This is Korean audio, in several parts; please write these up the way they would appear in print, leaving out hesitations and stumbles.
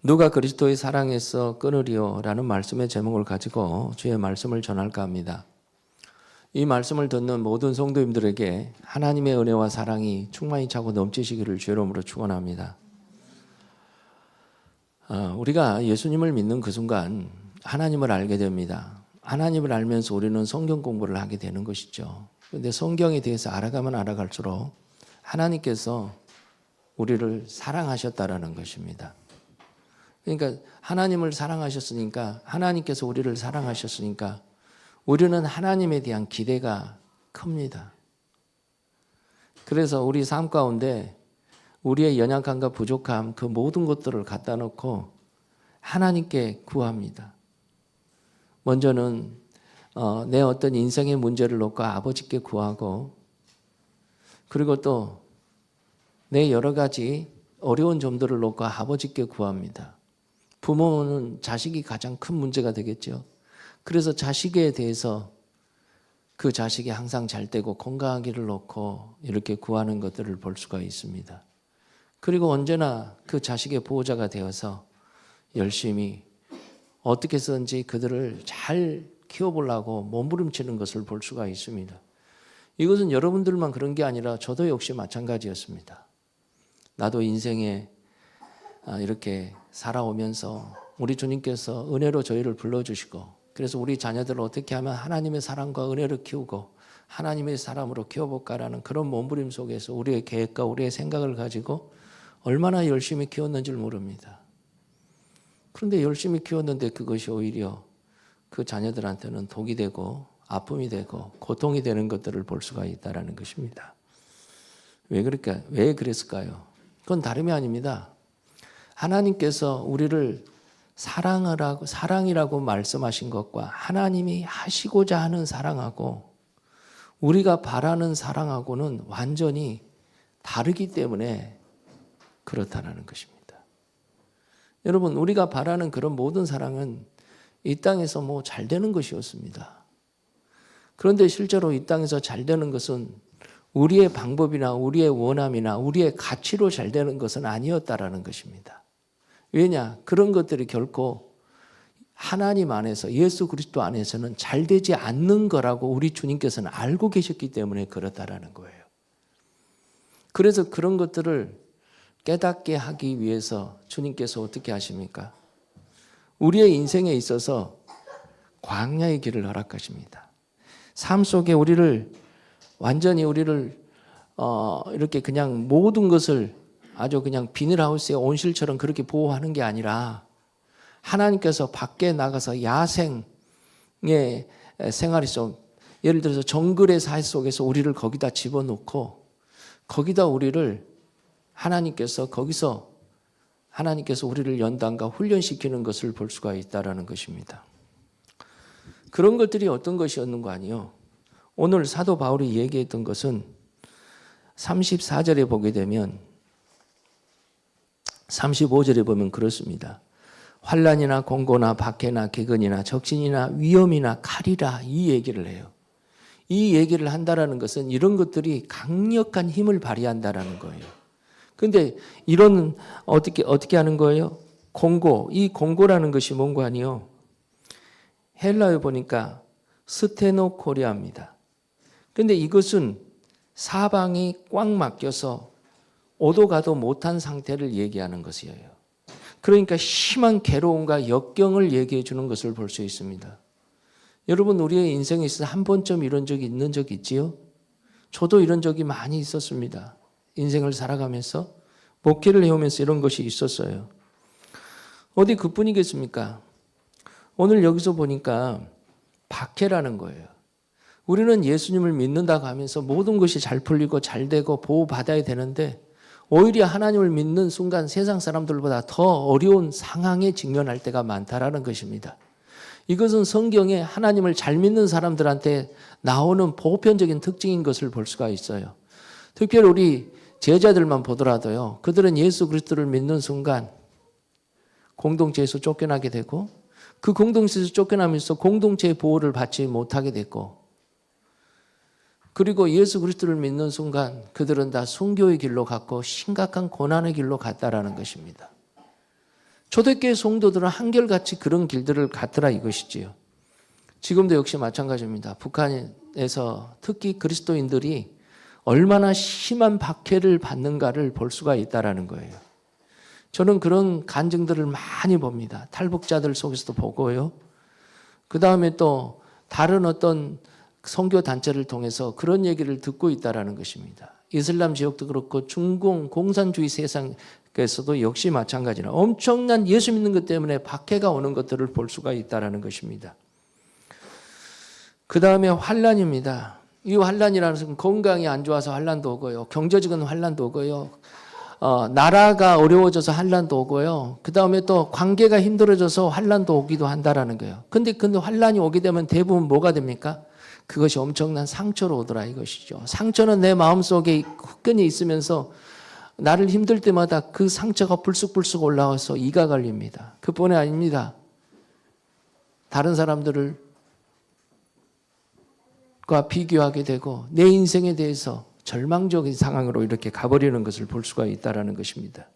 누가 그리스도의 사랑에서 끊으리요? 라는 말씀의 제목을 가지고 주의 말씀을 전할까 합니다. 이 말씀을 듣는 모든 성도님들에게 하나님의 은혜와 사랑이 충만히 차고 넘치시기를 주의 이름으로 축원합니다. 우리가 예수님을 믿는 그 순간 하나님을 알게 됩니다. 하나님을 알면서 우리는 성경 공부를 하게 되는 것이죠. 그런데 성경에 대해서 알아가면 알아갈수록 하나님께서 우리를 사랑하셨다라는 것입니다. 그러니까 하나님을 사랑하셨으니까, 하나님께서 우리를 사랑하셨으니까 우리는 하나님에 대한 기대가 큽니다. 그래서 우리 삶 가운데 우리의 연약함과 부족함, 그 모든 것들을 갖다 놓고 하나님께 구합니다. 먼저는 내 어떤 인생의 문제를 놓고 아버지께 구하고, 그리고 또 내 여러 가지 어려운 점들을 놓고 아버지께 구합니다. 부모는 자식이 가장 큰 문제가 되겠죠. 그래서 자식에 대해서 그 자식이 항상 잘 되고 건강하기를 놓고 이렇게 구하는 것들을 볼 수가 있습니다. 그리고 언제나 그 자식의 보호자가 되어서 열심히 어떻게 해서든지 그들을 잘 키워보려고 몸부림치는 것을 볼 수가 있습니다. 이것은 여러분들만 그런 게 아니라 저도 역시 마찬가지였습니다. 나도 인생에 이렇게 살아오면서 우리 주님께서 은혜로 저희를 불러주시고, 그래서 우리 자녀들을 어떻게 하면 하나님의 사랑과 은혜를 키우고 하나님의 사람으로 키워볼까라는 그런 몸부림 속에서 우리의 계획과 우리의 생각을 가지고 얼마나 열심히 키웠는지를 모릅니다. 그런데 열심히 키웠는데 그것이 오히려 그 자녀들한테는 독이 되고 아픔이 되고 고통이 되는 것들을 볼 수가 있다는 것입니다. 왜 그랬을까요? 그건 다름이 아닙니다. 하나님께서 우리를 사랑이라고 말씀하신 것과 하나님이 하시고자 하는 사랑하고 우리가 바라는 사랑하고는 완전히 다르기 때문에 그렇다는 것입니다. 여러분, 우리가 바라는 그런 모든 사랑은 이 땅에서 뭐 잘 되는 것이었습니다. 그런데 실제로 이 땅에서 잘 되는 것은 우리의 방법이나 우리의 원함이나 우리의 가치로 잘 되는 것은 아니었다라는 것입니다. 왜냐? 그런 것들이 결코 하나님 안에서, 예수 그리스도 안에서는 잘 되지 않는 거라고 우리 주님께서는 알고 계셨기 때문에 그렇다라는 거예요. 그래서 그런 것들을 깨닫게 하기 위해서 주님께서 어떻게 하십니까? 우리의 인생에 있어서 광야의 길을 허락하십니다. 삶 속에 완전히 우리를 이렇게 그냥 모든 것을 아주 그냥 비닐하우스의 온실처럼 그렇게 보호하는 게 아니라 하나님께서 밖에 나가서 야생의 생활이 좀, 예를 들어서 정글의 사회 속에서 우리를 거기다 집어넣고 거기다 우리를 거기서 하나님께서 우리를 연단과 훈련시키는 것을 볼 수가 있다는 것입니다. 그런 것들이 어떤 것이었는 거 아니에요. 오늘 사도 바울이 얘기했던 것은 34절에 보게 되면, 35절에 보면 그렇습니다. 환난이나 공고나 박해나 기근이나 적신이나 위험이나 칼이라, 이 얘기를 해요. 이 얘기를 한다라는 것은 이런 것들이 강력한 힘을 발휘한다라는 거예요. 그런데 이런 어떻게 하는 거예요? 공고, 이 공고라는 것이 뭔가 아니요. 헬라어 보니까 스테노코리아입니다. 그런데 이것은 사방이 꽉 막혀서 오도 가도 못한 상태를 얘기하는 것이에요. 그러니까 심한 괴로움과 역경을 얘기해 주는 것을 볼 수 있습니다. 여러분, 우리의 인생에 있어서 한 번쯤 이런 적이 있는 적 있지요? 저도 이런 적이 많이 있었습니다. 인생을 살아가면서 목회를 해오면서 이런 것이 있었어요. 어디 그뿐이겠습니까? 오늘 여기서 보니까 박해라는 거예요. 우리는 예수님을 믿는다고 하면서 모든 것이 잘 풀리고 잘 되고 보호받아야 되는데 오히려 하나님을 믿는 순간 세상 사람들보다 더 어려운 상황에 직면할 때가 많다라는 것입니다. 이것은 성경에 하나님을 잘 믿는 사람들한테 나오는 보편적인 특징인 것을 볼 수가 있어요. 특별히 우리 제자들만 보더라도요. 그들은 예수 그리스도를 믿는 순간 공동체에서 쫓겨나게 되고, 그 공동체에서 쫓겨나면서 공동체의 보호를 받지 못하게 됐고, 그리고 예수 그리스도를 믿는 순간 그들은 다 순교의 길로 갔고 심각한 고난의 길로 갔다라는 것입니다. 초대교회 성도들은 한결같이 그런 길들을 갔더라 이것이지요. 지금도 역시 마찬가지입니다. 북한에서 특히 그리스도인들이 얼마나 심한 박해를 받는가를 볼 수가 있다는 거예요. 저는 그런 간증들을 많이 봅니다. 탈북자들 속에서도 보고요. 그 다음에 또 다른 어떤 선교 단체를 통해서 그런 얘기를 듣고 있다는 것입니다. 이슬람 지역도 그렇고 중공 공산주의 세상에서도 역시 마찬가지라 엄청난 예수 믿는 것 때문에 박해가 오는 것들을 볼 수가 있다는 것입니다. 그 다음에 환란입니다. 이 환란이라는 것은 건강이 안 좋아서 환란도 오고요. 경제적인 환란도 오고요. 나라가 어려워져서 환란도 오고요. 그 다음에 또 관계가 힘들어져서 환란도 오기도 한다라는 거예요. 근데 환란이 오게 되면 대부분 뭐가 됩니까? 그것이 엄청난 상처로 오더라 이것이죠. 상처는 내 마음속에 후끈이 있으면서 나를 힘들 때마다 그 상처가 불쑥불쑥 올라와서 이가 걸립니다. 그뿐이 아닙니다. 다른 사람들과 비교하게 되고 내 인생에 대해서 절망적인 상황으로 이렇게 가버리는 것을 볼 수가 있다는 것입니다.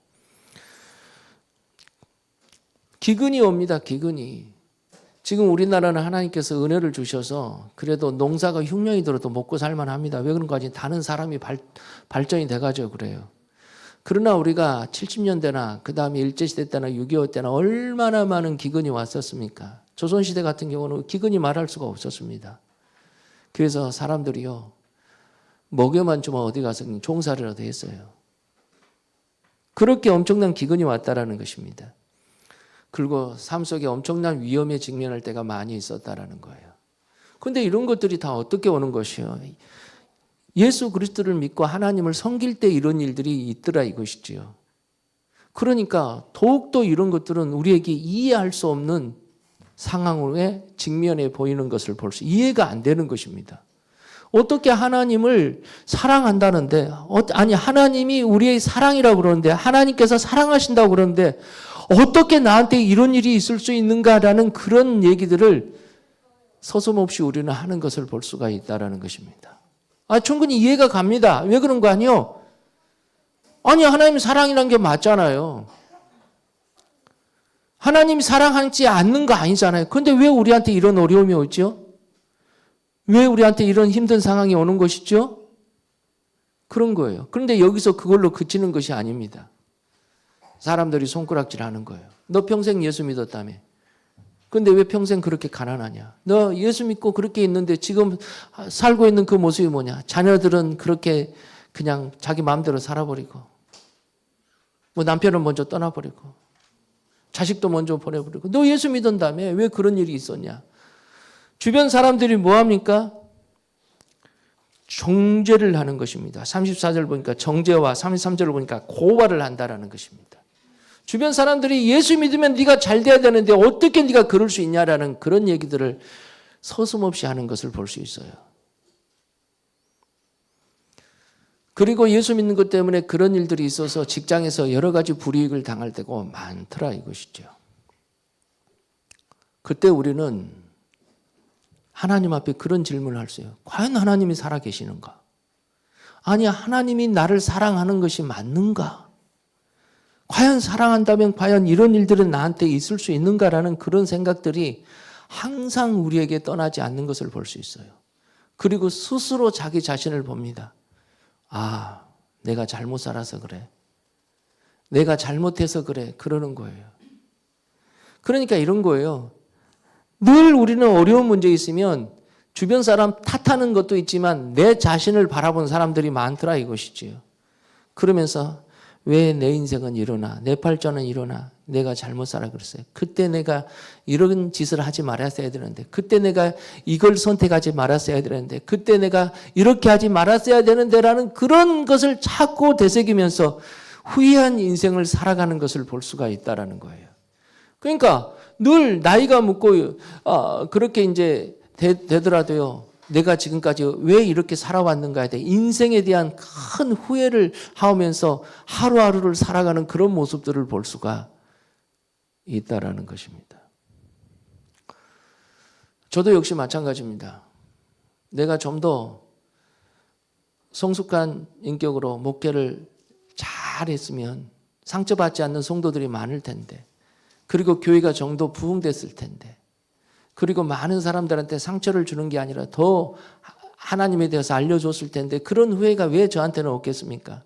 기근이 옵니다. 기근이. 지금 우리나라는 하나님께서 은혜를 주셔서 그래도 농사가 흉년이 들어도 먹고 살만합니다. 왜 그런가 하지? 다른 사람이 발전이 돼가지고 그래요. 그러나 우리가 70년대나 그 다음에 일제시대 때나 6.25 때나 얼마나 많은 기근이 왔었습니까? 조선시대 같은 경우는 기근이 말할 수가 없었습니다. 그래서 사람들이요 먹여만 주면 어디 가서 종살이라도 했어요. 그렇게 엄청난 기근이 왔다라는 것입니다. 그리고 삶 속에 엄청난 위험에 직면할 때가 많이 있었다라는 거예요. 그런데 이런 것들이 다 어떻게 오는 것이요? 예수 그리스도를 믿고 하나님을 섬길 때 이런 일들이 있더라 이것이지요. 그러니까 더욱더 이런 것들은 우리에게 이해할 수 없는 상황에 직면해 보이는 것을 볼 수 이해가 안 되는 것입니다. 어떻게 하나님을 사랑한다는데 아니 하나님이 우리의 사랑이라고 그러는데 하나님께서 사랑하신다고 그러는데 어떻게 나한테 이런 일이 있을 수 있는가라는 그런 얘기들을 서슴없이 우리는 하는 것을 볼 수가 있다는 것입니다. 충분히 이해가 갑니다. 왜 그런 거 아니요? 아니 하나님 사랑이란 게 맞잖아요. 하나님이 사랑하지 않는 거 아니잖아요. 그런데 왜 우리한테 이런 어려움이 오죠? 왜 우리한테 이런 힘든 상황이 오는 것이죠? 그런 거예요. 그런데 여기서 그걸로 그치는 것이 아닙니다. 사람들이 손가락질하는 거예요. 너 평생 예수 믿었다며. 그런데 왜 평생 그렇게 가난하냐? 너 예수 믿고 그렇게 있는데 지금 살고 있는 그 모습이 뭐냐? 자녀들은 그렇게 그냥 자기 마음대로 살아버리고 뭐 남편은 먼저 떠나버리고 자식도 먼저 보내버리고 너 예수 믿었다며 왜 그런 일이 있었냐? 주변 사람들이 뭐합니까? 정죄를 하는 것입니다. 34절 보니까 정죄와 33절을 보니까 고발을 한다라는 것입니다. 주변 사람들이 예수 믿으면 네가 잘 돼야 되는데 어떻게 네가 그럴 수 있냐라는 그런 얘기들을 서슴없이 하는 것을 볼 수 있어요. 그리고 예수 믿는 것 때문에 그런 일들이 있어서 직장에서 여러 가지 불이익을 당할 때가 많더라 이것이죠. 그때 우리는 하나님 앞에 그런 질문을 할 수 있어요. 과연 하나님이 살아계시는가? 아니 하나님이 나를 사랑하는 것이 맞는가? 과연 사랑한다면 과연 이런 일들은 나한테 있을 수 있는가라는 그런 생각들이 항상 우리에게 떠나지 않는 것을 볼 수 있어요. 그리고 스스로 자기 자신을 봅니다. 내가 잘못 살아서 그래. 내가 잘못해서 그래. 그러는 거예요. 그러니까 이런 거예요. 늘 우리는 어려운 문제 있으면 주변 사람 탓하는 것도 있지만 내 자신을 바라본 사람들이 많더라 이것이지요. 그러면서 왜 내 인생은 이러나 내 발전은 이러나 내가 잘못 살아 그랬어요. 그때 내가 이런 짓을 하지 말았어야 되는데 그때 내가 이걸 선택하지 말았어야 되는데 그때 내가 이렇게 하지 말았어야 되는데 라는 그런 것을 자꾸 되새기면서 후회한 인생을 살아가는 것을 볼 수가 있다는 거예요. 그러니까 늘 나이가 묻고 그렇게 이제 되더라도요. 내가 지금까지 왜 이렇게 살아왔는가에 대해 인생에 대한 큰 후회를 하면서 하루하루를 살아가는 그런 모습들을 볼 수가 있다라는 것입니다. 저도 역시 마찬가지입니다. 내가 좀 더 성숙한 인격으로 목회를 잘했으면 상처받지 않는 성도들이 많을 텐데 그리고 교회가 정도 부흥됐을 텐데, 그리고 많은 사람들한테 상처를 주는 게 아니라 더 하나님에 대해서 알려줬을 텐데 그런 후회가 왜 저한테는 없겠습니까?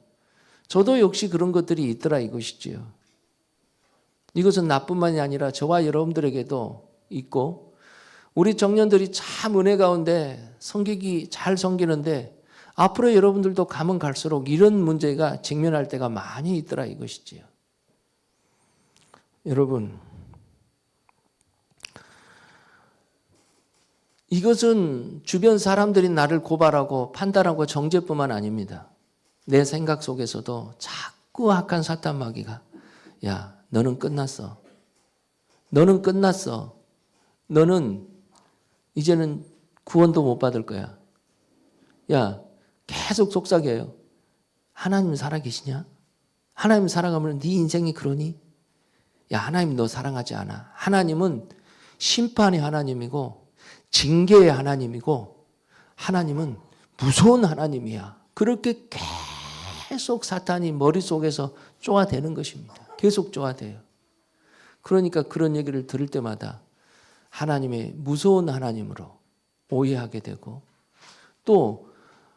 저도 역시 그런 것들이 있더라 이것이지요. 이것은 나뿐만이 아니라 저와 여러분들에게도 있고, 우리 청년들이 참 은혜 가운데 섬기기 잘 섬기는데 앞으로 여러분들도 가면 갈수록 이런 문제가 직면할 때가 많이 있더라 이것이지요. 여러분, 이것은 주변 사람들이 나를 고발하고 판단하고 정죄뿐만 아닙니다. 내 생각 속에서도 자꾸 악한 사탄 마귀가, 야, 너는 끝났어. 너는 끝났어. 너는 이제는 구원도 못 받을 거야. 야, 계속 속삭여요. 하나님 살아계시냐? 하나님 살아가면 네 인생이 그러니? 야, 하나님 너 사랑하지 않아. 하나님은 심판의 하나님이고 징계의 하나님이고 하나님은 무서운 하나님이야. 그렇게 계속 사탄이 머릿속에서 쪼아대는 것입니다. 계속 쪼아대요. 그러니까 그런 얘기를 들을 때마다 하나님의 무서운 하나님으로 오해하게 되고, 또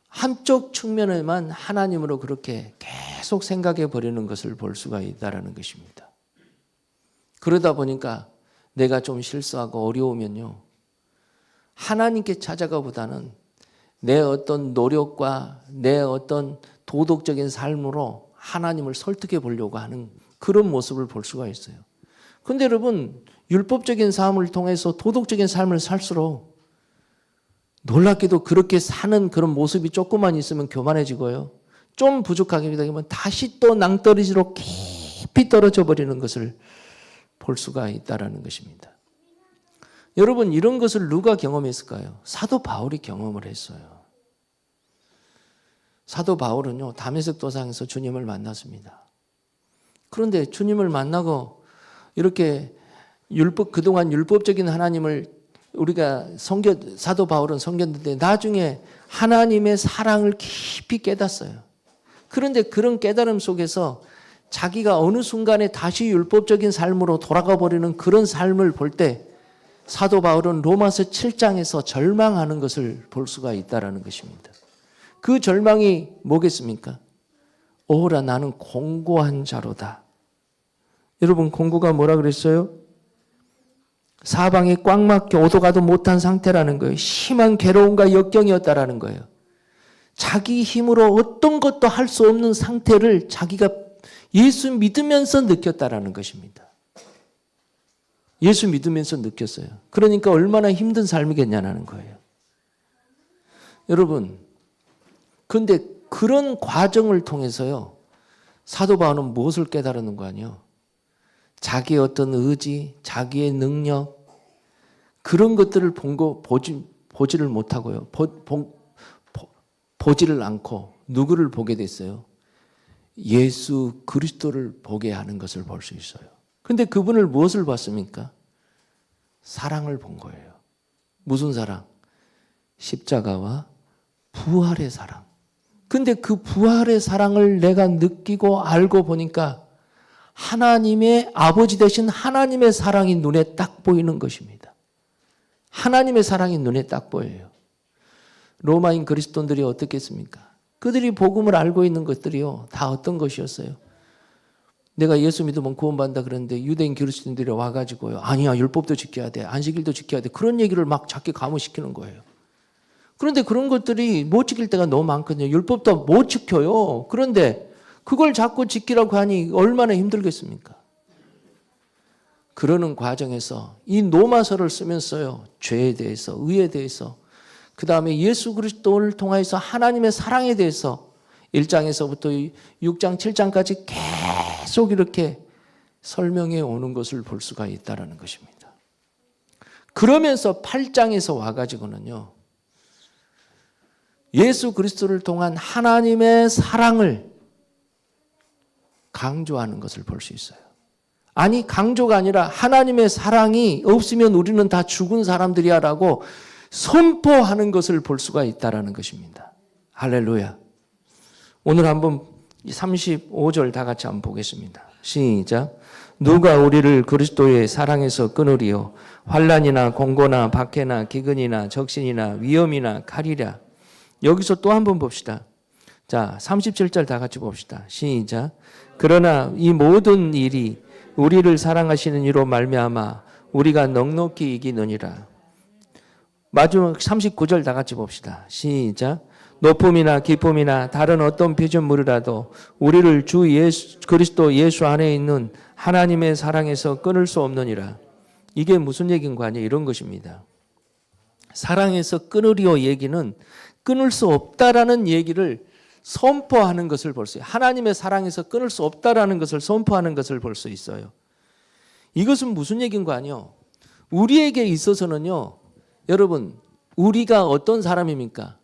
한쪽 측면에만 하나님으로 그렇게 계속 생각해 버리는 것을 볼 수가 있다는 것입니다. 그러다 보니까 내가 좀 실수하고 어려우면요, 하나님께 찾아가보다는 내 어떤 노력과 내 어떤 도덕적인 삶으로 하나님을 설득해 보려고 하는 그런 모습을 볼 수가 있어요. 그런데 여러분, 율법적인 삶을 통해서 도덕적인 삶을 살수록 놀랍게도 그렇게 사는 그런 모습이 조금만 있으면 교만해지고요, 좀 부족하게 되면 다시 또 낭떠러지로 깊이 떨어져 버리는 것을 볼 수가 있다는 것입니다. 여러분, 이런 것을 누가 경험했을까요? 사도 바울이 경험을 했어요. 사도 바울은요, 다메섹 도상에서 주님을 만났습니다. 그런데 주님을 만나고 이렇게 그동안 율법적인 하나님을 우리가 사도 바울은 섬겼는데 나중에 하나님의 사랑을 깊이 깨닫어요. 그런데 그런 깨달음 속에서 자기가 어느 순간에 다시 율법적인 삶으로 돌아가 버리는 그런 삶을 볼 때 사도 바울은 로마서 7장에서 절망하는 것을 볼 수가 있다는 것입니다. 그 절망이 뭐겠습니까? 오라 나는 공고한 자로다. 여러분, 공고가 뭐라 그랬어요? 사방에 꽉 막혀 오도 가도 못한 상태라는 거예요. 심한 괴로움과 역경이었다라는 거예요. 자기 힘으로 어떤 것도 할 수 없는 상태를 자기가 예수 믿으면서 느꼈다라는 것입니다. 예수 믿으면서 느꼈어요. 그러니까 얼마나 힘든 삶이겠냐는 거예요. 여러분, 그런데 그런 과정을 통해서요, 사도 바울은 무엇을 깨달았는 거 아니에요? 자기의 어떤 의지, 자기의 능력, 그런 것들을 보지를 못하고요. 보지를 않고 누구를 보게 됐어요? 예수 그리스도를 보게 하는 것을 볼 수 있어요. 그런데 그분을 무엇을 봤습니까? 사랑을 본 거예요. 무슨 사랑? 십자가와 부활의 사랑. 근데 그 부활의 사랑을 내가 느끼고 알고 보니까 하나님의 아버지 되신 하나님의 사랑이 눈에 딱 보이는 것입니다. 하나님의 사랑이 눈에 딱 보여요. 로마인 그리스도인들이 어떻겠습니까? 그들이 복음을 알고 있는 것들이요, 다 어떤 것이었어요? 내가 예수 믿으면 구원받는다 그러는데 유대인 그리스도인들이 와가지고요, 아니야, 율법도 지켜야 돼, 안식일도 지켜야 돼, 그런 얘기를 막 자꾸 감화시키는 거예요. 그런데 그런 것들이 못 지킬 때가 너무 많거든요. 율법도 못 지켜요. 그런데 그걸 자꾸 지키라고 하니 얼마나 힘들겠습니까? 그러는 과정에서 이 로마서를 쓰면서요, 죄에 대해서, 의에 대해서, 그 다음에 예수 그리스도를 통해서 하나님의 사랑에 대해서 1장에서부터 6장, 7장까지 계속 이렇게 설명해 오는 것을 볼 수가 있다는 것입니다. 그러면서 8장에서 와가지고는요, 예수 그리스도를 통한 하나님의 사랑을 강조하는 것을 볼 수 있어요. 아니, 강조가 아니라 하나님의 사랑이 없으면 우리는 다 죽은 사람들이야 라고 선포하는 것을 볼 수가 있다는 것입니다. 할렐루야. 오늘 한번 35절 다 같이 한번 보겠습니다. 시작. 누가 우리를 그리스도의 사랑에서 끊으리요? 환난이나 공고나 박해나 기근이나 적신이나 위험이나 칼이랴. 여기서 또 한 번 봅시다. 자, 37절 다 같이 봅시다. 시작. 그러나 이 모든 일이 우리를 사랑하시는 이로 말미암아 우리가 넉넉히 이기느니라. 마지막 39절 다 같이 봅시다. 시작. 높음이나 기쁨이나 다른 어떤 피조물이라도 우리를 주 예수, 그리스도 예수 안에 있는 하나님의 사랑에서 끊을 수 없느니라. 이게 무슨 얘기인 거 아니에요? 이런 것입니다. 사랑에서 끊으리오 얘기는 끊을 수 없다라는 얘기를 선포하는 것을 볼 수 있어요. 하나님의 사랑에서 끊을 수 없다라는 것을 선포하는 것을 볼 수 있어요. 이것은 무슨 얘기인 거 아니에요? 우리에게 있어서는요, 여러분, 우리가 어떤 사람입니까?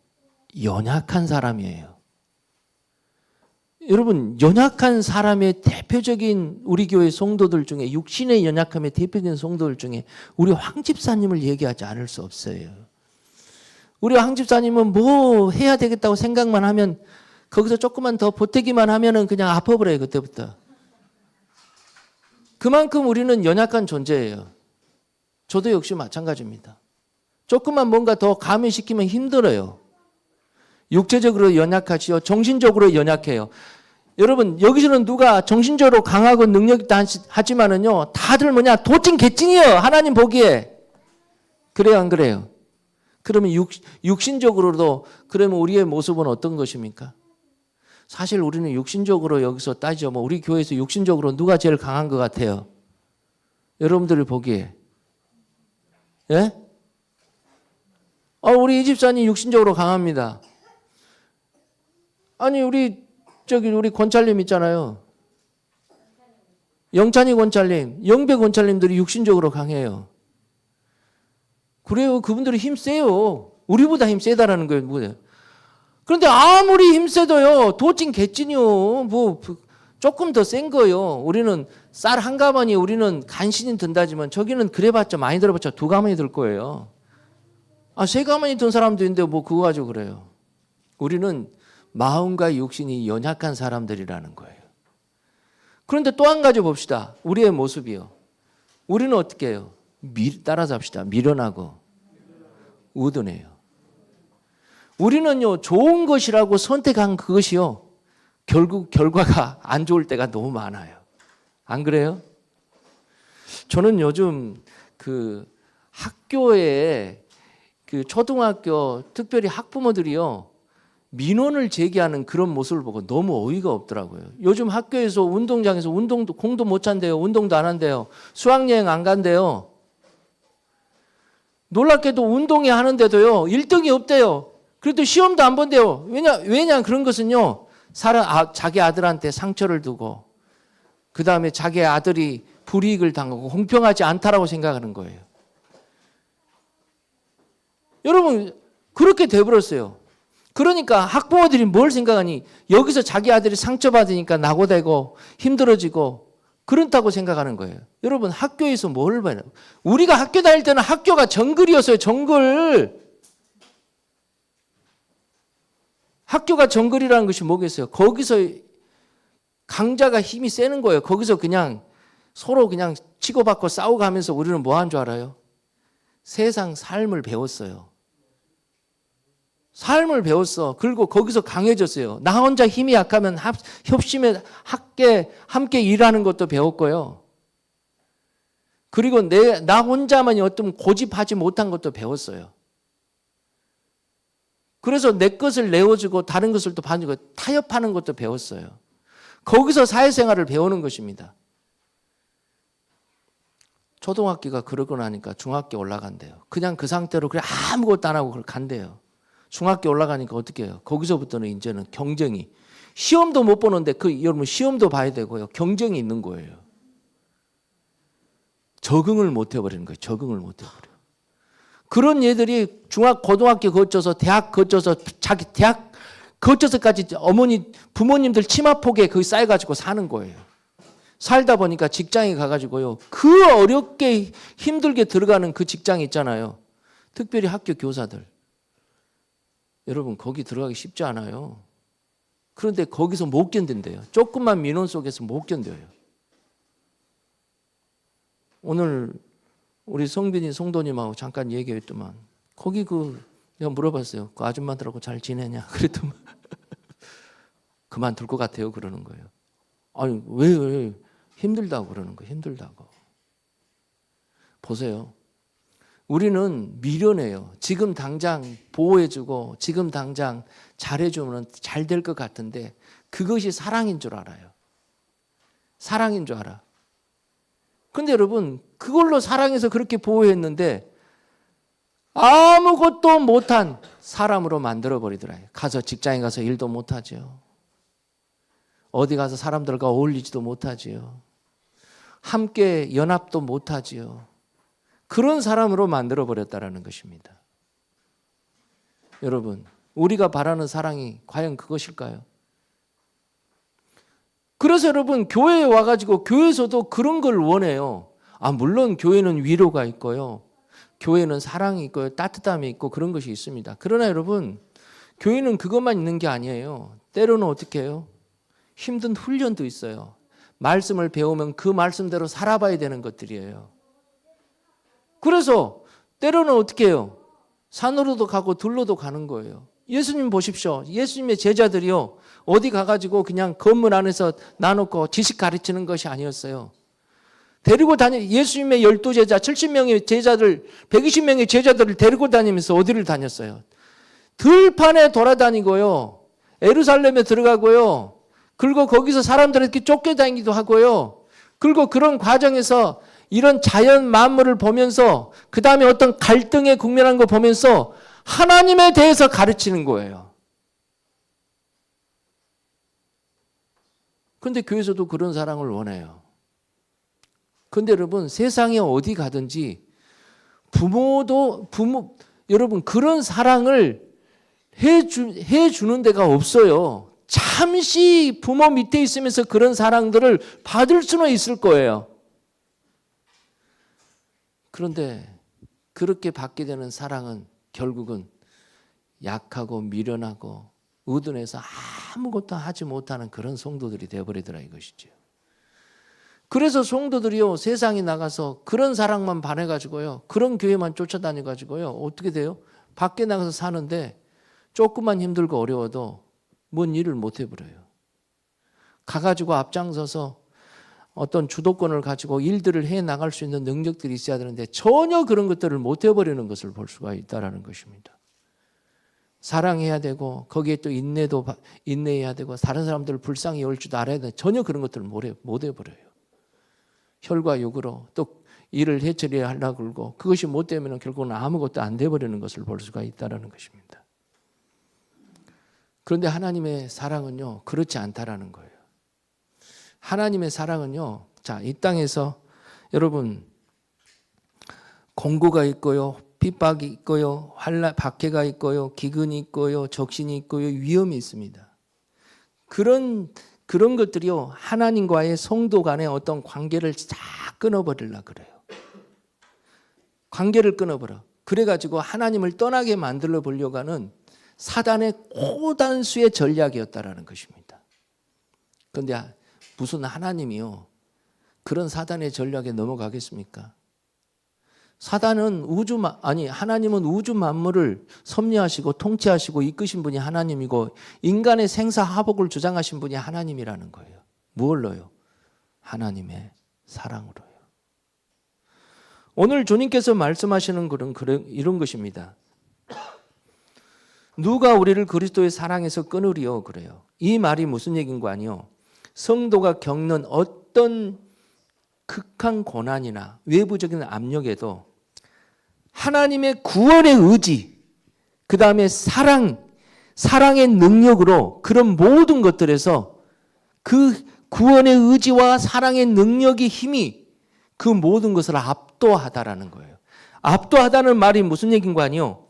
연약한 사람이에요. 여러분, 연약한 사람의 대표적인 우리 교회 성도들 중에, 육신의 연약함의 대표적인 성도들 중에 우리 황 집사님을 얘기하지 않을 수 없어요. 우리 황 집사님은 뭐 해야 되겠다고 생각만 하면 거기서 조금만 더 보태기만 하면은 그냥 아파버려요, 그때부터. 그만큼 우리는 연약한 존재예요. 저도 역시 마찬가지입니다. 조금만 뭔가 더 가미시키면 힘들어요. 육체적으로 연약하지요. 정신적으로 연약해요. 여러분, 여기서는 누가 정신적으로 강하고 능력 있다 하지만은요, 다들 뭐냐, 도찐 개찐이에요. 하나님 보기에. 그래요, 안 그래요? 그러면 육신적으로도, 그러면 우리의 모습은 어떤 것입니까? 사실 우리는 육신적으로 여기서 따지죠. 우리 교회에서 육신적으로 누가 제일 강한 것 같아요? 여러분들이 보기에. 예? 우리 이 집사님 육신적으로 강합니다. 아니, 우리 권찰님 있잖아요. 영찬이 권찰님, 영배 권찰님들이 육신적으로 강해요. 그래요. 그분들이 힘 세요. 우리보다 힘 세다라는 거예요. 뭐예요? 그런데 아무리 힘 세도요, 도찐 개찐이요. 뭐 조금 더 센 거예요. 우리는 쌀 한 가마니 우리는 간신히 든다지만 저기는 그래봤자 많이 들어봤자 2가마니 들 거예요. 3가마니 든 사람도 있는데 뭐 그거 가지고 그래요. 우리는 마음과 육신이 연약한 사람들이라는 거예요. 그런데 또 한 가지 봅시다. 우리의 모습이요. 우리는 어떻게 해요? 따라잡시다. 미련하고 우둔해요. 우리는요, 좋은 것이라고 선택한 그것이요, 결국 결과가 안 좋을 때가 너무 많아요. 안 그래요? 저는 요즘 학교에 초등학교 특별히 학부모들이요, 민원을 제기하는 그런 모습을 보고 너무 어이가 없더라고요. 요즘 학교에서 운동장에서 공도 못 찬대요. 운동도 안 한대요. 수학여행 안 간대요. 놀랍게도 운동회 하는데도요, 1등이 없대요. 그래도 시험도 안 본대요. 왜냐 그런 것은요, 자기 아들한테 상처를 두고 그 다음에 자기 아들이 불이익을 당하고 공평하지 않다라고 생각하는 거예요. 여러분, 그렇게 돼버렸어요. 그러니까 학부모들이 뭘 생각하니, 여기서 자기 아들이 상처받으니까 낙오되고 힘들어지고 그렇다고 생각하는 거예요. 여러분, 학교에서 뭘 봐요? 우리가 학교 다닐 때는 학교가 정글이었어요. 정글. 학교가 정글이라는 것이 뭐겠어요? 거기서 강자가 힘이 세는 거예요. 거기서 그냥 서로 그냥 치고받고 싸워가면서 우리는 뭐 한 줄 알아요? 세상 삶을 배웠어요. 삶을 배웠어. 그리고 거기서 강해졌어요. 나 혼자 힘이 약하면 협심에 함께 일하는 것도 배웠고요. 그리고 나 혼자만이 어떤 고집하지 못한 것도 배웠어요. 그래서 내 것을 내어주고 다른 것을 또 봐주고 타협하는 것도 배웠어요. 거기서 사회생활을 배우는 것입니다. 초등학교가 그러고 나니까 중학교 올라간대요. 그냥 그 상태로 그냥 아무것도 안 하고 간대요. 중학교 올라가니까 어떻게 해요? 거기서부터는 이제는 경쟁이, 시험도 못 보는데 여러분 시험도 봐야 되고요. 경쟁이 있는 거예요. 적응을 못 해버리는 거예요. 적응을 못 해버려요. 그런 얘들이 고등학교 거쳐서 대학 거쳐서 자기 대학 거쳐서까지 부모님들 치마폭에 거기 쌓여가지고 사는 거예요. 살다 보니까 직장에 가가지고요, 그 어렵게 힘들게 들어가는 그 직장 있잖아요. 특별히 학교 교사들. 여러분, 거기 들어가기 쉽지 않아요. 그런데 거기서 못 견딘대요. 조금만 민원 속에서 못 견뎌요. 오늘 우리 성빈이 성도님하고 잠깐 얘기했더만 거기 내가 물어봤어요. 그 아줌마들하고 잘 지내냐? 그랬더만 그만둘 것 같아요. 그러는 거예요. 아니 왜 힘들다고 그러는 거예요. 힘들다고. 보세요. 우리는 미련해요. 지금 당장 보호해주고 지금 당장 잘해주면 잘 될 것 같은데 그것이 사랑인 줄 알아요. 사랑인 줄 알아. 근데 여러분 그걸로 사랑해서 그렇게 보호했는데 아무것도 못한 사람으로 만들어버리더라고요. 가서 직장에 가서 일도 못하죠. 어디 가서 사람들과 어울리지도 못하지요. 함께 연합도 못하지요. 그런 사람으로 만들어버렸다는 것입니다. 여러분 우리가 바라는 사랑이 과연 그것일까요? 그래서 여러분 교회에 와가지고 교회에서도 그런 걸 원해요. 물론 교회는 위로가 있고요. 교회는 사랑이 있고요. 따뜻함이 있고 그런 것이 있습니다. 그러나 여러분 교회는 그것만 있는 게 아니에요. 때로는 어떻게 해요? 힘든 훈련도 있어요. 말씀을 배우면 그 말씀대로 살아봐야 되는 것들이에요. 그래서 때로는 어떻게 해요? 산으로도 가고 들로도 가는 거예요. 예수님 보십시오. 예수님의 제자들이요. 어디 가가지고 그냥 건물 안에서 놔놓고 지식 가르치는 것이 아니었어요. 데리고 예수님의 12제자, 70명의 제자들, 120명의 제자들을 데리고 다니면서 어디를 다녔어요? 들판에 돌아다니고요. 예루살렘에 들어가고요. 그리고 거기서 사람들에게 쫓겨다니기도 하고요. 그리고 그런 과정에서 이런 자연 만물을 보면서 그 다음에 어떤 갈등에 국면한 거 보면서 하나님에 대해서 가르치는 거예요. 그런데 교회에서도 그런 사랑을 원해요. 그런데 여러분 세상에 어디 가든지 여러분 그런 사랑을 해주는 데가 없어요. 잠시 부모 밑에 있으면서 그런 사랑들을 받을 수는 있을 거예요. 그런데 그렇게 받게 되는 사랑은 결국은 약하고 미련하고 의둔해서 아무것도 하지 못하는 그런 성도들이 되어버리더라 이것이죠. 그래서 성도들이요 세상에 나가서 그런 사랑만 반해가지고요 그런 교회만 쫓아다녀가지고요 어떻게 돼요? 밖에 나가서 사는데 조금만 힘들고 어려워도 뭔 일을 못 해버려요. 가가지고 앞장서서 어떤 주도권을 가지고 일들을 해나갈 수 있는 능력들이 있어야 되는데 전혀 그런 것들을 못 해버리는 것을 볼 수가 있다는 것입니다. 사랑해야 되고 거기에 또 인내해야 되고 다른 사람들을 불쌍히 여길 줄도 알아야 되는데 전혀 그런 것들을 못 해버려요. 혈과 육으로 또 일을 해처리해야 하려고 그러고 그것이 못 되면 결국은 아무것도 안 돼버리는 것을 볼 수가 있다는 것입니다. 그런데 하나님의 사랑은요 그렇지 않다라는 거예요. 하나님의 사랑은요 이 땅에서 여러분 공고가 있고요 핍박이 있고요 박해가 있고요 기근이 있고요 적신이 있고요 위험이 있습니다. 그런 것들이요 하나님과의 성도 간의 어떤 관계를 다 끊어버리려고 그래요. 관계를 끊어버려. 그래가지고 하나님을 떠나게 만들어 보려고 하는 사단의 고단수의 전략이었다라는 것입니다. 그런데 무슨 하나님이요 그런 사단의 전략에 넘어가겠습니까? 하나님은 우주 만물을 섭리하시고 통치하시고 이끄신 분이 하나님이고 인간의 생사화복을 주장하신 분이 하나님이라는 거예요. 무엇로요? 하나님의 사랑으로요. 오늘 주님께서 말씀하시는 이런 것입니다. 누가 우리를 그리스도의 사랑에서 끊으리요? 그래요. 이 말이 무슨 얘기인 거 아니요? 성도가 겪는 어떤 극한 고난이나 외부적인 압력에도 하나님의 구원의 의지, 그 다음에 사랑의 능력으로 그런 모든 것들에서 그 구원의 의지와 사랑의 능력의 힘이 그 모든 것을 압도하다라는 거예요. 압도하다는 말이 무슨 얘기인 거 아니요?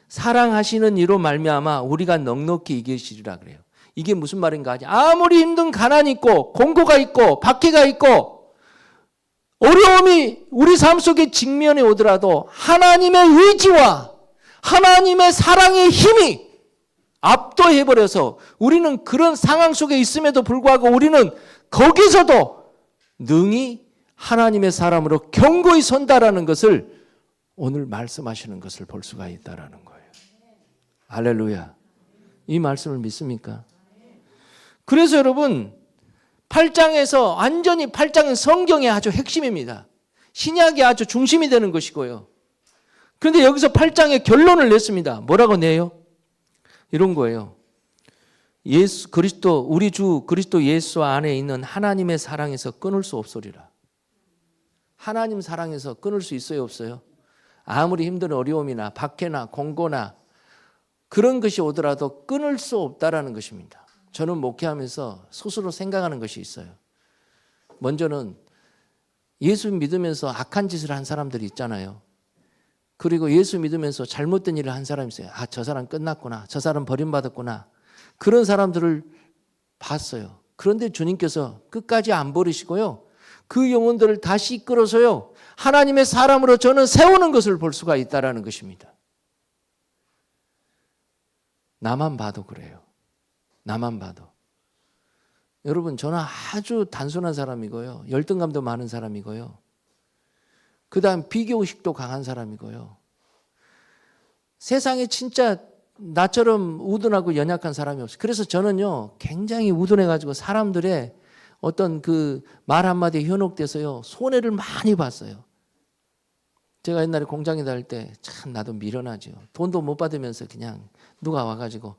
사랑하시는 이로 말미암아 우리가 넉넉히 이기시리라 그래요. 이게 무슨 말인가 하지? 아무리 힘든 가난이 있고 공고가 있고 박해가 있고 어려움이 우리 삶 속에 직면해 오더라도 하나님의 의지와 하나님의 사랑의 힘이 압도해버려서 우리는 그런 상황 속에 있음에도 불구하고 우리는 거기서도 능히 하나님의 사람으로 견고히 선다라는 것을 오늘 말씀하시는 것을 볼 수가 있다라는 거예요. 할렐루야. 이 말씀을 믿습니까? 그래서 여러분 8장에서 완전히 8장은 성경의 아주 핵심입니다. 신약이 아주 중심이 되는 것이고요. 그런데 여기서 8장의 결론을 냈습니다. 뭐라고 내요? 이런 거예요. 예수 그리스도 우리 주 그리스도 예수 안에 있는 하나님의 사랑에서 끊을 수 없으리라. 하나님 사랑에서 끊을 수 있어요, 없어요? 아무리 힘든 어려움이나 박해나 공고나 그런 것이 오더라도 끊을 수 없다라는 것입니다. 저는 목회하면서 스스로 생각하는 것이 있어요. 먼저는 예수 믿으면서 악한 짓을 한 사람들이 있잖아요. 그리고 예수 믿으면서 잘못된 일을 한 사람이 있어요. 아, 저 사람 끝났구나. 저 사람 버림받았구나. 그런 사람들을 봤어요. 그런데 주님께서 끝까지 안 버리시고요. 그 영혼들을 다시 이끌어서요. 하나님의 사람으로 저는 세우는 것을 볼 수가 있다는 것입니다. 나만 봐도 그래요. 나만 봐도. 여러분, 저는 아주 단순한 사람이고요. 열등감도 많은 사람이고요. 그 다음 비교의식도 강한 사람이고요. 세상에 진짜 나처럼 우둔하고 연약한 사람이 없어요. 그래서 저는요, 굉장히 우둔해가지고 사람들의 어떤 그 말 한마디에 현혹돼서요, 손해를 많이 봤어요. 제가 옛날에 공장에 다닐 때 참 나도 미련하죠. 돈도 못 받으면서 그냥 누가 와가지고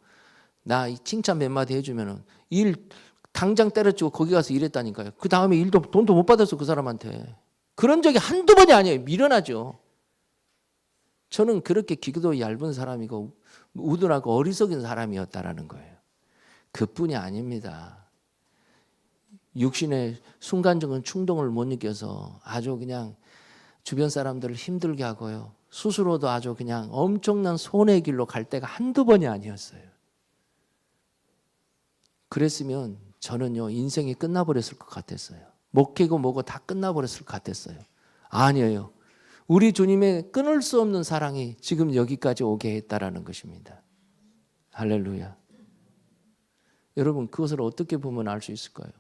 나 칭찬 몇 마디 해주면은 일 당장 때려치고 거기 가서 일했다니까요. 그 다음에 돈도 못 받았어, 그 사람한테. 그런 적이 한두 번이 아니에요. 미련하죠. 저는 그렇게 기교도 얇은 사람이고 우둔하고 어리석은 사람이었다라는 거예요. 그뿐이 아닙니다. 육신의 순간적인 충동을 못 느껴서 아주 그냥 주변 사람들을 힘들게 하고요. 스스로도 아주 그냥 엄청난 손해의 길로 갈 때가 한두 번이 아니었어요. 그랬으면 저는요, 인생이 끝나버렸을 것 같았어요. 목회고 뭐고 다 끝나버렸을 것 같았어요. 아니에요. 우리 주님의 끊을 수 없는 사랑이 지금 여기까지 오게 했다라는 것입니다. 할렐루야. 여러분, 그것을 어떻게 보면 알 수 있을까요?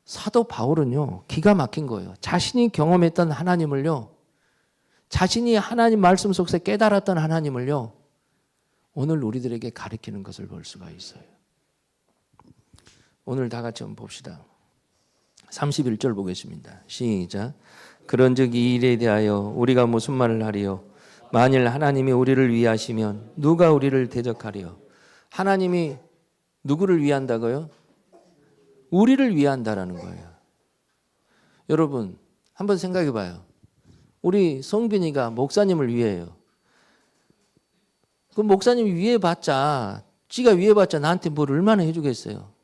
사도 바울은요, 기가 막힌 거예요. 자신이 경험했던 하나님을요, 자신이 하나님 말씀 속에서 깨달았던 하나님을요, 오늘 우리들에게 가르치는 것을 볼 수가 있어요. 오늘 다 같이 한번 봅시다. 31절 보겠습니다. 시작. 그런즉 이 일에 대하여 우리가 무슨 말을 하리요? 만일 하나님이 우리를 위하시면 누가 우리를 대적하리요? 하나님이 누구를 위한다고요? 우리를 위한다라는 거예요. 여러분, 한번 생각해 봐요. 우리 성빈이가 목사님을 위해요. 그 목사님이 위해봤자, 지가 위해봤자 나한테 뭘 얼마나 해주겠어요?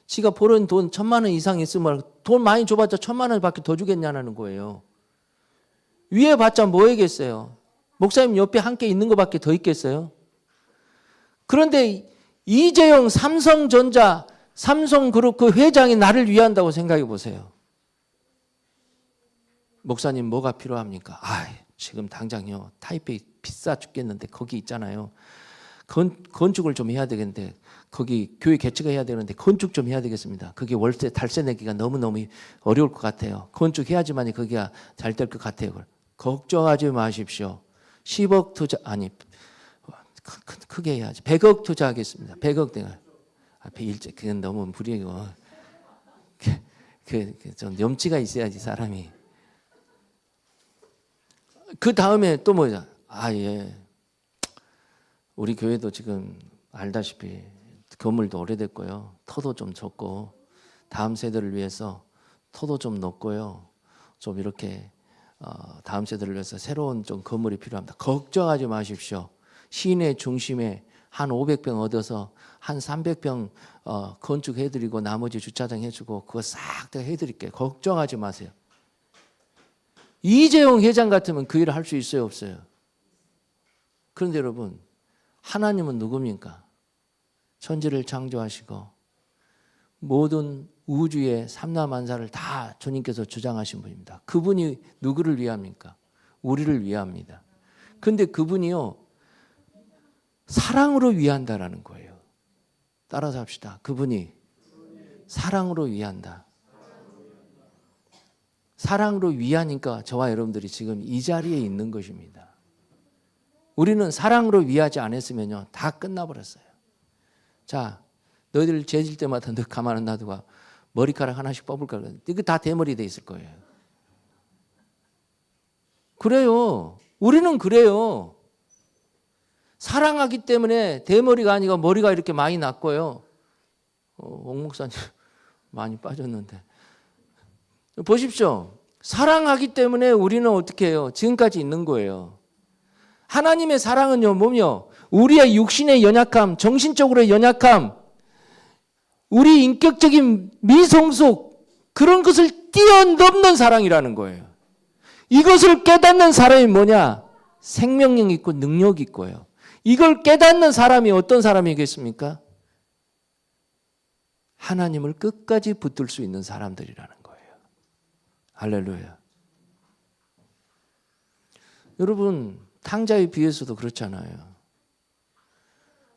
지가 버는 돈 1,000만 원 이상 있으면 돈 많이 줘봤자 1,000만 원밖에 더 주겠냐는 거예요. 위해봤자 뭐 하겠어요? 목사님 옆에 함께 있는 것밖에 더 있겠어요? 그런데 이재용 삼성전자 삼성그룹 그 회장이 나를 위한다고 생각해 보세요. 목사님 뭐가 필요합니까? 지금 당장요, 타이페이 비싸 죽겠는데 거기 있잖아요. 건축을 좀 해야 되겠는데 거기 교회 개척을 해야 되는데 건축 좀 해야 되겠습니다. 그게 월세 달세 내기가 너무너무 어려울 것 같아요. 건축해야지만 거기가 잘 될 것 같아요. 걱정하지 마십시오. 10억 투자, 아니 크게 해야지. 100억 투자하겠습니다. 100억 내가. 앞에 일제 그건 너무 무리고 좀 염치가 있어야지 사람이. 그 다음에 또 뭐냐? 예. 우리 교회도 지금 알다시피 건물도 오래됐고요. 터도 좀 좁고 다음 세대를 위해서 터도 좀 높고요. 좀 이렇게 다음 세대를 위해서 새로운 좀 건물이 필요합니다. 걱정하지 마십시오. 시내 중심에 한 500평 얻어서 한 300평 건축해드리고 나머지 주차장 해주고 그거 싹 다 해드릴게요. 걱정하지 마세요. 이재용 회장 같으면 그 일을 할 수 있어요, 없어요? 그런데 여러분, 하나님은 누굽니까? 천지를 창조하시고 모든 우주의 삼라만사를 다 주님께서 주장하신 분입니다. 그분이 누구를 위합니까? 우리를 위합니다. 그런데 그분이요, 사랑으로 위한다라는 거예요. 따라서 합시다. 그분이 사랑으로 위한다. 사랑으로 위하니까 저와 여러분들이 지금 이 자리에 있는 것입니다. 우리는 사랑으로 위하지 않았으면요 다 끝나버렸어요. 자, 너희들 죄질 때마다 너 가만 안 놔두고 머리카락 하나씩 뽑을까? 이거 다 대머리 돼 있을 거예요. 그래요. 우리는 그래요. 사랑하기 때문에 대머리가 아니고 머리가 이렇게 많이 났고요. 옥 목사님 많이 빠졌는데 보십시오. 사랑하기 때문에 우리는 어떻게 해요? 지금까지 있는 거예요. 하나님의 사랑은요 뭐며 우리의 육신의 연약함, 정신적으로의 연약함, 우리 인격적인 미성숙 그런 것을 뛰어넘는 사랑이라는 거예요. 이것을 깨닫는 사람이 뭐냐? 생명력 있고 능력 있고요. 이걸 깨닫는 사람이 어떤 사람이겠습니까? 하나님을 끝까지 붙들 수 있는 사람들이라는 거예요. 할렐루야. 여러분 탕자의 비유에서도 그렇잖아요.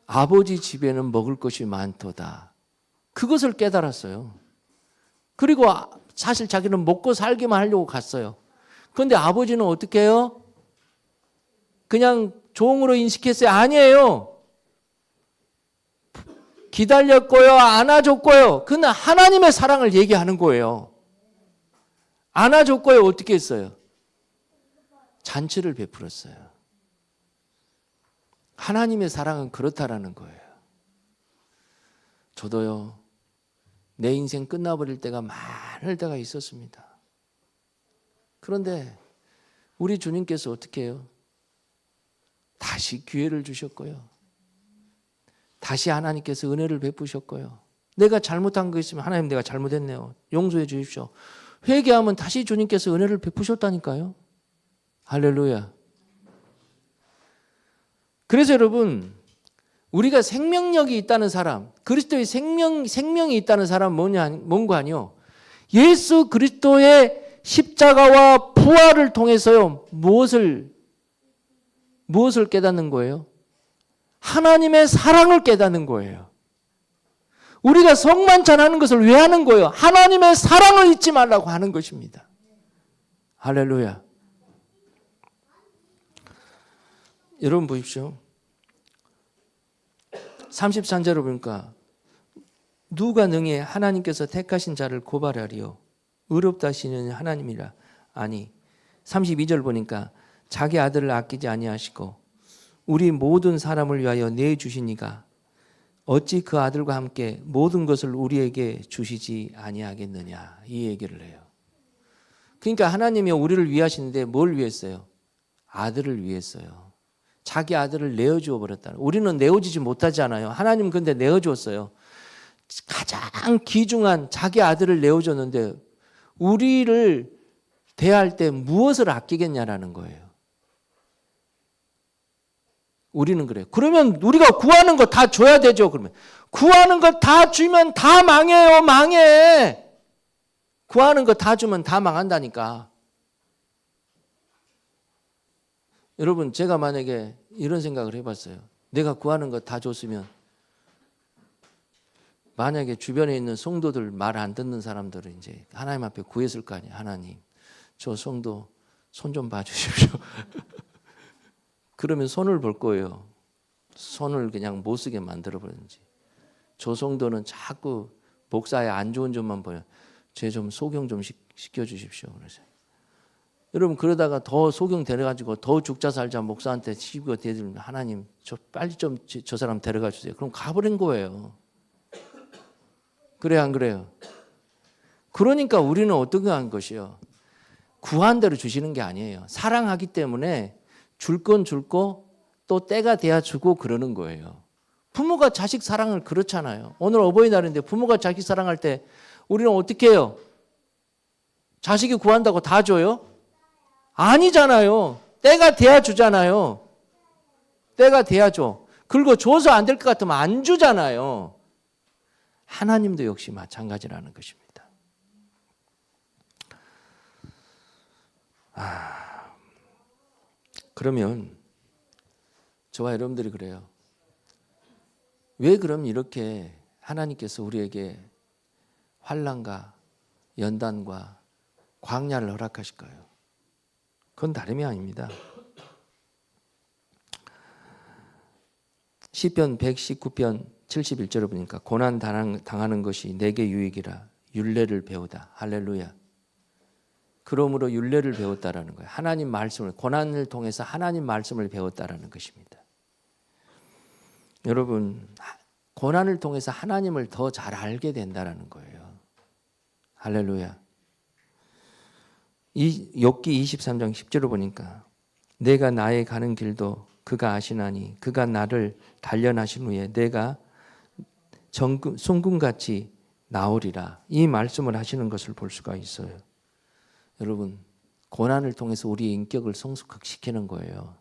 아버지 집에는 먹을 것이 많도다. 그것을 깨달았어요. 그리고 사실 자기는 먹고 살기만 하려고 갔어요. 그런데 아버지는 어떻게 해요? 그냥 종으로 인식했어요? 아니에요. 기다렸고요. 안아줬고요. 그는 하나님의 사랑을 얘기하는 거예요. 안아줬고요. 어떻게 했어요? 잔치를 베풀었어요. 하나님의 사랑은 그렇다라는 거예요. 저도요. 내 인생 끝나버릴 때가 많을 때가 있었습니다. 그런데 우리 주님께서 어떻게 해요? 다시 기회를 주셨고요. 다시 하나님께서 은혜를 베푸셨고요. 내가 잘못한 거 있으면 하나님 내가 잘못했네요. 용서해 주십시오. 회개하면 다시 주님께서 은혜를 베푸셨다니까요. 할렐루야. 그래서 여러분 우리가 생명력이 있다는 사람, 그리스도의 생명이 있다는 사람은 뭔가 아니요. 예수 그리스도의 십자가와 부활을 통해서요. 무엇을 깨닫는 거예요? 하나님의 사랑을 깨닫는 거예요. 우리가 성만찬 하는 것을 왜 하는 거예요? 하나님의 사랑을 잊지 말라고 하는 것입니다. 할렐루야. 여러분 보십시오. 33절을 보니까 누가 능히 하나님께서 택하신 자를 고발하리요? 의롭다 하시는 하나님이라. 아니 32절 보니까 자기 아들을 아끼지 아니하시고 우리 모든 사람을 위하여 내주시니가 어찌 그 아들과 함께 모든 것을 우리에게 주시지 아니하겠느냐 이 얘기를 해요. 그러니까 하나님이 우리를 위하시는데 뭘 위했어요? 아들을 위했어요. 자기 아들을 내어주어 버렸다. 우리는 내어주지 못하잖아요. 하나님은 근데 내어주었어요. 가장 귀중한 자기 아들을 내어줬는데 우리를 대할 때 무엇을 아끼겠냐라는 거예요. 우리는 그래요. 그러면 우리가 구하는 거 다 줘야 되죠. 그러면 구하는 거 다 주면 다 망해요. 망해. 구하는 거 다 주면 다 망한다니까. 여러분 제가 만약에 이런 생각을 해봤어요. 내가 구하는 거 다 줬으면 만약에 주변에 있는 성도들 말 안 듣는 사람들은 이제 하나님 앞에 구했을 거 아니에요. 하나님 저 성도 손 좀 봐주십시오. 그러면 손을 볼 거예요. 손을 그냥 못 쓰게 만들어버리는지. 저 성도는 자꾸 목사의 안 좋은 점만 보여. 쟤 좀 소경 좀 시켜주십시오. 그래서 여러분 그러다가 더 소경 데려가지고 더 죽자 살자 목사한테 시비가 대들면 하나님 저 빨리 좀 저 사람 데려가 주세요. 그럼 가버린 거예요. 그래요 안 그래요? 그러니까 우리는 어떻게 한 것이요? 구한 대로 주시는 게 아니에요. 사랑하기 때문에 줄 건 줄고 또 때가 돼야 주고 그러는 거예요. 부모가 자식 사랑을 그렇잖아요. 오늘 어버이날인데 부모가 자식 사랑할 때 우리는 어떻게 해요? 자식이 구한다고 다 줘요? 아니잖아요. 때가 돼야 주잖아요. 때가 돼야 줘. 그리고 줘서 안 될 것 같으면 안 주잖아요. 하나님도 역시 마찬가지라는 것입니다. 그러면 저와 여러분들이 그래요. 왜 그럼 이렇게 하나님께서 우리에게 환난과 연단과 광야를 허락하실까요? 그건 다름이 아닙니다. 시편 119편 71절을 보니까 고난 당하는 것이 내게 유익이라 율례를 배우다. 할렐루야. 그러므로 율례를 배웠다라는 거예요. 하나님 말씀을, 고난을 통해서 하나님 말씀을 배웠다라는 것입니다. 여러분, 고난을 통해서 하나님을 더 잘 알게 된다라는 거예요. 할렐루야. 이 욥기 23장 10절을 보니까 내가 나의 가는 길도 그가 아시나니 그가 나를 단련하신 후에 내가 순금같이 나오리라. 이 말씀을 하시는 것을 볼 수가 있어요. 여러분, 고난을 통해서 우리의 인격을 성숙시키는 거예요.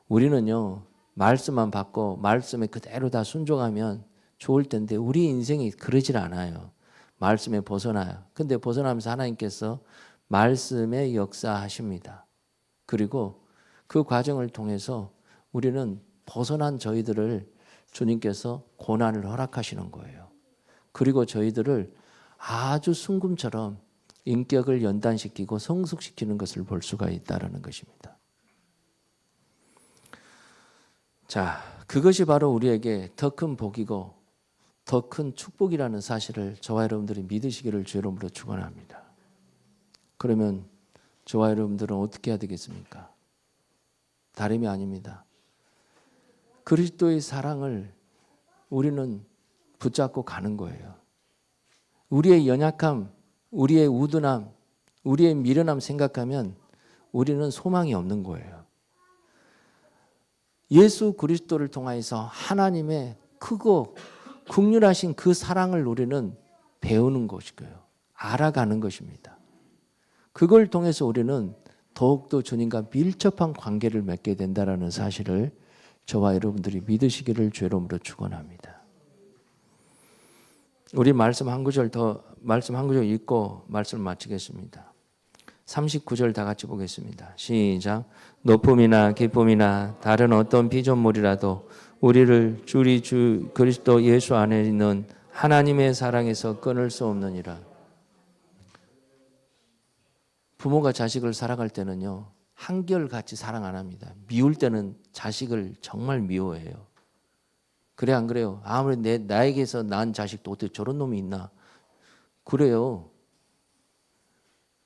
우리는요, 말씀만 받고 말씀에 그대로 다 순종하면 좋을 텐데 우리 인생이 그러질 않아요. 말씀에 벗어나요. 근데 벗어나면서 하나님께서 말씀에 역사하십니다. 그리고 그 과정을 통해서 우리는 벗어난 저희들을 주님께서 고난을 허락하시는 거예요. 그리고 저희들을 아주 순금처럼 인격을 연단시키고 성숙시키는 것을 볼 수가 있다는 것입니다. 자, 그것이 바로 우리에게 더 큰 복이고 더 큰 축복이라는 사실을 저와 여러분들이 믿으시기를 주 이름으로 축원합니다. 그러면 저와 여러분들은 어떻게 해야 되겠습니까? 다름이 아닙니다. 그리스도의 사랑을 우리는 붙잡고 가는 거예요. 우리의 연약함, 우리의 우둔함, 우리의 미련함 생각하면 우리는 소망이 없는 거예요. 예수 그리스도를 통하여서 하나님의 크고 긍휼하신 그 사랑을 우리는 배우는 것이고요. 알아가는 것입니다. 그걸 통해서 우리는 더욱더 주님과 밀접한 관계를 맺게 된다는 사실을 저와 여러분들이 믿으시기를 주 이름으로 축원합니다. 우리 말씀 한 구절 읽고 말씀을 마치겠습니다. 39절 다 같이 보겠습니다. 시작. 높음이나 기쁨이나 다른 어떤 피조물이라도 우리를 우리 주 그리스도 예수 안에 있는 하나님의 사랑에서 끊을 수 없느니라. 부모가 자식을 사랑할 때는요, 한결같이 사랑 안 합니다. 미울 때는 자식을 정말 미워해요. 그래 안 그래요? 아무리 나에게서 낳은 자식도 어떻게 저런 놈이 있나? 그래요.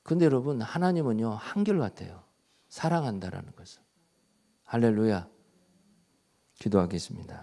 근데 여러분, 하나님은요, 한결같아요. 사랑한다라는 것을. 할렐루야. 기도하겠습니다.